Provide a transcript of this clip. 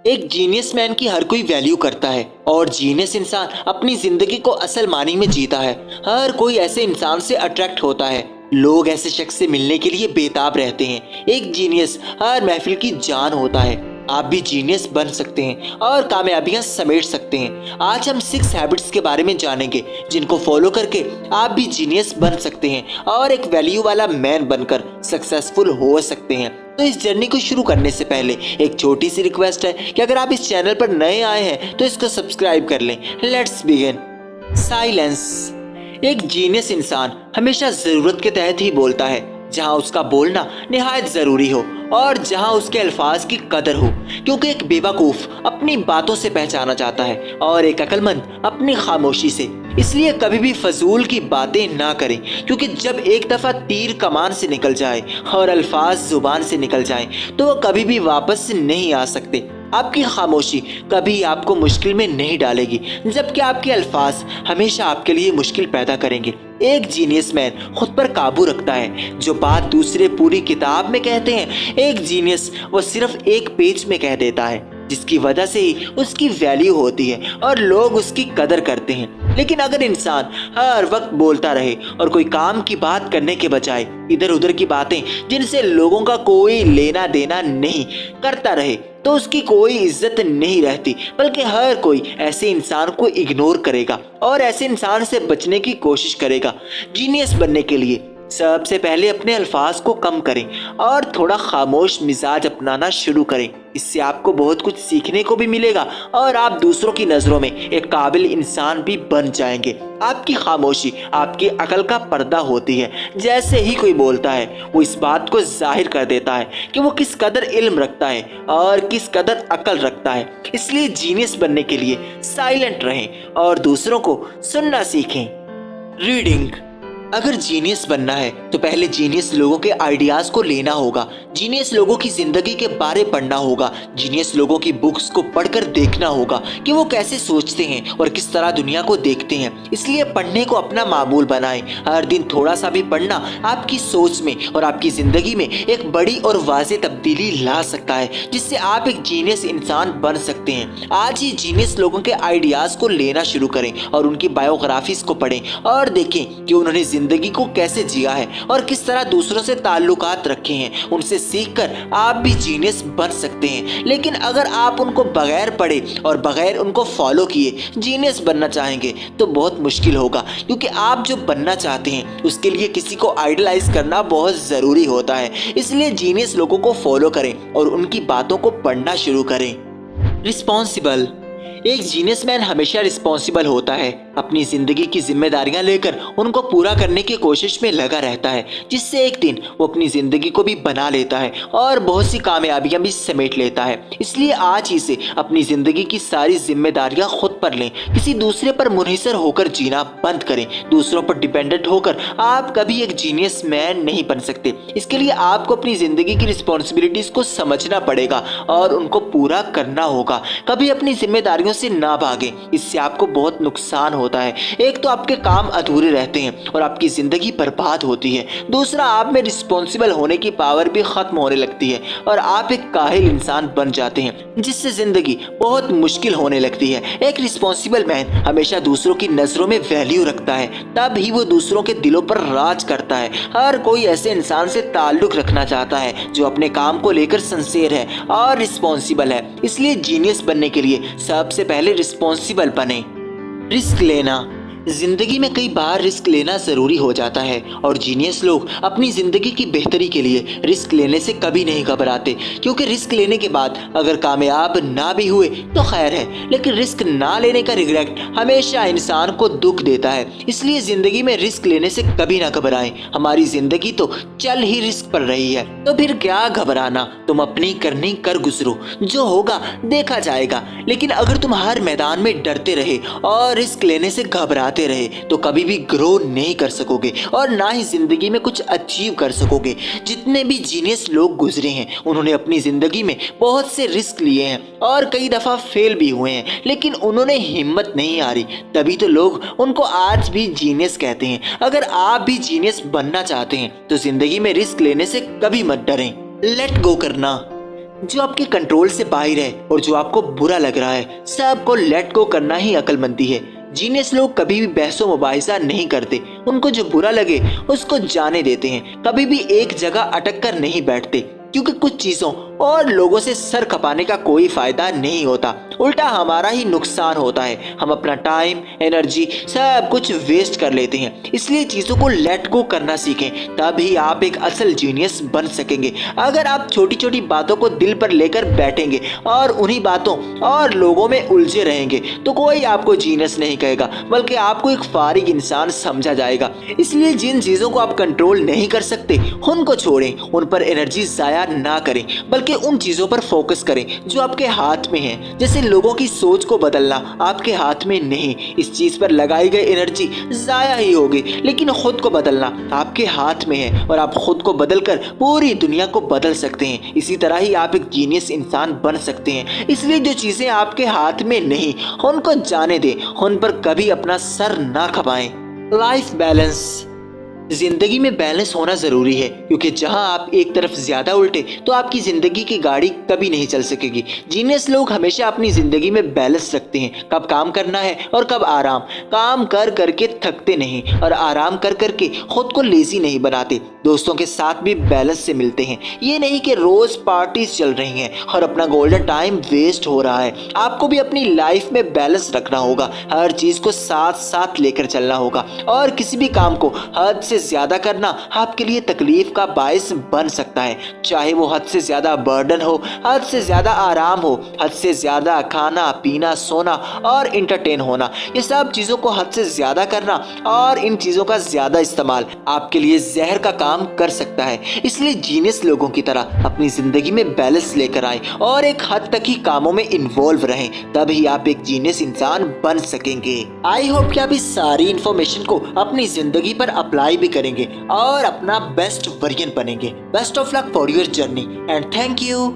एक genius man की हर कोई वैल्यू करता है और जीनियस इंसान अपनी जिंदगी को असल मानी में जीता है। हर कोई ऐसे इंसान से अट्रैक्ट होता है। लोग ऐसे शख्स से मिलने के लिए बेताब रहते हैं। एक जीनियस हर महफिल की जान होता है। आप भी जीनियस बन सकते हैं और कामयाबियां समेट सकते हैं। आज हम 6 हैबिट्स के बारे में जानेंगे जिनको फॉलो करके आप भी जीनियस बन सकते हैं और एक वैल्यू वाला मैन बनकर सक्सेसफुल हो सकते हैं। तो इस जर्नी को शुरू करने से पहले एक छोटी सी रिक्वेस्ट है कि अगर आप इस चैनल पर नए आए हैं तो इसको सब्सक्राइब कर लें। Let's begin. साइलेंस। एक जीनियस इंसान हमेशा जरूरत के तहत ही बोलता है, जहां उसका बोलना निहायत जरूरी हो और जहां उसके अल्फाज की कदर हो, क्योंकि एक बेवकूफ अपनी बातों से पहचाना जाता है और एक अक्लमंद अपनी खामोशी से। इसलिए कभी भी फजूल की बातें ना करें, क्योंकि जब एक दफा तीर कमान से निकल जाए और अल्फाज जुबान से निकल जाए तो वो कभी भी वापस नहीं आ सकते। आपकी खामोशी कभी आपको मुश्किल में नहीं डालेगी, जबकि आपके अल्फाज हमेशा आपके लिए मुश्किल पैदा करेंगे। एक जीनियस मैन खुद पर काबू रखता है। जो बात दूसरे पूरी किताब में कहते हैं, एक जीनियस वो सिर्फ एक पेज में कह देता है, जिसकी वजह से ही उसकी वैल्यू होती है और लोग उसकी कदर करते हैं। लेकिन अगर इंसान हर वक्त बोलता रहे और कोई काम की बात करने के बजाय इधर उधर की बातें जिनसे लोगों का कोई लेना देना नहीं करता रहे, तो उसकी कोई इज्जत नहीं रहती, बल्कि हर कोई ऐसे इंसान को इग्नोर करेगा और ऐसे इंसान से बचने की कोशिश करेगा। जीनियस बनने के लिए सबसे पहले अपने अल्फाज को कम करें और थोड़ा खामोश मिजाज अपनाना शुरू करें। इससे आपको बहुत कुछ सीखने को भी मिलेगा और आप दूसरों की नजरों में एक काबिल इंसान भी बन जाएंगे। आपकी खामोशी आपकी अकल का पर्दा होती है। जैसे ही कोई बोलता है, वो इस बात को जाहिर कर देता है कि वो किस कदर इल्म रखता है और किस कदर अकल रखता है। इसलिए जीनियस बनने के लिए साइलेंट रहें और दूसरों को सुनना सीखें। रीडिंग। अगर जीनियस बनना है तो पहले जीनियस लोगों के आइडियाज को लेना होगा। जीनियस लोगों की जिंदगी के बारे पढ़ना होगा। जीनियस लोगों की बुक्स को पढ़कर देखना होगा कि वो कैसे सोचते हैं और किस तरह दुनिया को देखते हैं। इसलिए पढ़ने को अपना मामूल बनाएं। हर दिन थोड़ा सा भी पढ़ना आपकी सोच में और आपकी जिंदगी में एक बड़ी और वाज़ेह तब्दीली ला सकता है, जिससे आप एक जीनियस इंसान बन सकते हैं। आज ही जीनियस लोगों के आइडियाज को लेना शुरू करें और उनकी बायोग्राफीज को पढ़ें और देखें कि उन्होंने जिंदगी को कैसे जिया है और किस तरह दूसरों से ताल्लुकात रखे हैं। उनसे सीखकर आप भी जीनियस बन सकते हैं। लेकिन अगर आप उनको बगैर पढ़े और बगैर उनको फॉलो किए जीनियस बनना चाहेंगे तो बहुत मुश्किल होगा, क्योंकि आप जो बनना चाहते हैं उसके लिए किसी को आइडलाइज करना बहुत जरूरी होता है। इसलिए जीनियस लोगों को फॉलो करें और उनकी बातों को पढ़ना शुरू करें। रिस्पॉन्सिबल। एक जीनियस मैन हमेशा रिस्पॉन्सिबल होता है। अपनी जिंदगी की जिम्मेदारियां लेकर उनको पूरा करने की कोशिश में लगा रहता है, जिससे एक दिन वो अपनी जिंदगी को भी बना लेता है और बहुत सी कामयाबियां भी समेट लेता है। इसलिए आज ही से अपनी जिंदगी की सारी जिम्मेदारियां खुद पर लें। किसी दूसरे पर मुनहिसर होकर जीना बंद करें। दूसरों पर डिपेंडेंट होकर आप कभी एक जीनियस मैन नहीं बन सकते। इसके लिए आपको अपनी जिंदगी की रिस्पॉन्सिबिलिटीज को समझना पड़ेगा और उनको पूरा करना होगा। कभी अपनी जिम्मेदारियों से ना भागें, इससे आपको बहुत नुकसान होता है। एक तो आपके काम अधूरे रहते हैं और आपकी जिंदगी बर्बाद होती है। दूसरा, आप में रिस्पॉन्सिबल होने की पावर भी खत्म होने लगती है और आप एक काहिल इंसान बन जाते हैं, जिससे जिंदगी बहुत मुश्किल होने लगती है। एक रिस्पॉन्सिबल मैन हमेशा दूसरों की नजरों में वैल्यू रखता है, तब ही वो दूसरों के दिलों पर राज करता है। हर कोई ऐसे इंसान से ताल्लुक रखना चाहता है जो अपने काम को लेकर सिंसियर है और रिस्पॉन्सिबल है। इसलिए जीनियस बनने के लिए सबसे पहले रिस्पॉन्सिबल बने। रिस्क लेना। जिंदगी में कई बार रिस्क लेना जरूरी हो जाता है और जीनियस लोग अपनी जिंदगी की बेहतरी के लिए रिस्क लेने से कभी नहीं घबराते, क्योंकि रिस्क लेने के बाद अगर कामयाब ना भी हुए तो खैर है, लेकिन रिस्क ना लेने का रिग्रेट हमेशा इंसान को दुख देता है। इसलिए जिंदगी में रिस्क लेने से कभी ना घबराएं। हमारी जिंदगी तो चल ही रिस्क पर रही है, तो फिर क्या घबराना। तुम अपनी करनी कर गुजरो, जो होगा देखा जाएगा। लेकिन अगर तुम हर मैदान में डरते रहे और रिस्क लेने से घबराते रहे तो कभी भी ग्रो नहीं कर सकोगे और ना ही जिंदगी में कुछ अचीव कर सकोगे। जितने भी जीनियस लोग गुजरे हैं उन्होंने अपनी जिंदगी में बहुत से रिस्क लिए हैं और कई दफा फेल भी हुए हैं, लेकिन उन्होंने हिम्मत नहीं हारी। तभी तो लोग उनको आज भी जीनियस कहते हैं। अगर आप भी जीनियस बनना चाहते हैं तो जिंदगी में रिस्क लेने से कभी मत डरें। लेट गो करना। जो आपके कंट्रोल से बाहर है और जो आपको बुरा लग रहा है, सबको लेट गो करना ही अक्लमंदी है। जीनियस लोग कभी भी बहसो मुबाहिजा नहीं करते, उनको जो बुरा लगे उसको जाने देते हैं। कभी भी एक जगह अटक कर नहीं बैठते, क्योंकि कुछ चीजों और लोगों से सर खपाने का कोई फायदा नहीं होता, उल्टा हमारा ही नुकसान होता है। हम अपना टाइम, एनर्जी सब कुछ वेस्ट कर लेते हैं। इसलिए चीजों को लेट गो करना सीखें, तभी आप एक असल जीनियस बन सकेंगे। अगर आप छोटी छोटी बातों को दिल पर लेकर बैठेंगे और उन्हीं बातों और लोगों में उलझे रहेंगे, तो कोई आपको जीनियस नहीं कहेगा, बल्कि आपको एक फारिग इंसान समझा जाएगा। इसलिए जिन चीजों को आप कंट्रोल नहीं कर सकते, उनको छोड़ें, उन पर एनर्जी जाया ना करें, बल्कि उन चीजों पर फोकस करें जो आपके हाथ में है। जैसे लोगों की सोच को बदलना आपके हाथ में नहीं, इस चीज पर लगाई गई एनर्जी जाया ही होगी, लेकिन खुद को बदलना आपके हाथ में है और आप खुद को बदलकर पूरी दुनिया को बदल सकते हैं। इसी तरह ही आप एक जीनियस इंसान बन सकते हैं। इसलिए जो चीजें आपके हाथ में नहीं, उनको जाने दें, उन पर कभी अपना सर ना खपाएं। लाइफ बैलेंस, जिंदगी में बैलेंस होना जरूरी है, क्योंकि जहां आप एक तरफ ज्यादा उल्टे तो आपकी जिंदगी की गाड़ी कभी नहीं चल सकेगी। जीनियस लोग हमेशा अपनी जिंदगी में बैलेंस रखते हैं, कब काम करना है और कब आराम। काम कर करके थकते नहीं और आराम कर करके खुद को लेजी नहीं बनाते। दोस्तों के साथ भी बैलेंस से मिलते हैं, ये नहीं कि रोज पार्टीज चल रही हैं और अपना गोल्डन टाइम वेस्ट हो रहा है। आपको भी अपनी लाइफ में बैलेंस रखना होगा, हर चीज को साथ साथ लेकर चलना होगा और किसी भी काम को हद से ज्यादा करना आपके लिए तकलीफ का बायस बन सकता है। चाहे वो हद से ज्यादा बर्डन हो, हद से ज्यादा आराम हो, हद से ज्यादा खाना पीना सोना और इंटरटेन होना, ये सब चीजों को हद से ज्यादा करना और इन चीजों का ज्यादा इस्तेमाल आपके लिए जहर का काम कर सकता है। इसलिए जीनियस लोगों की तरह अपनी जिंदगी में बैलेंस लेकर आए और एक हद तक ही कामों में इन्वॉल्व रहें, तभी आप एक जीनियस इंसान बन सकेंगे। आई होप कि आप इस सारी इंफॉर्मेशन को अपनी जिंदगी पर अप्लाई भी करेंगे और अपना बेस्ट वर्जन बनेंगे। Best of luck for your journey and thank you.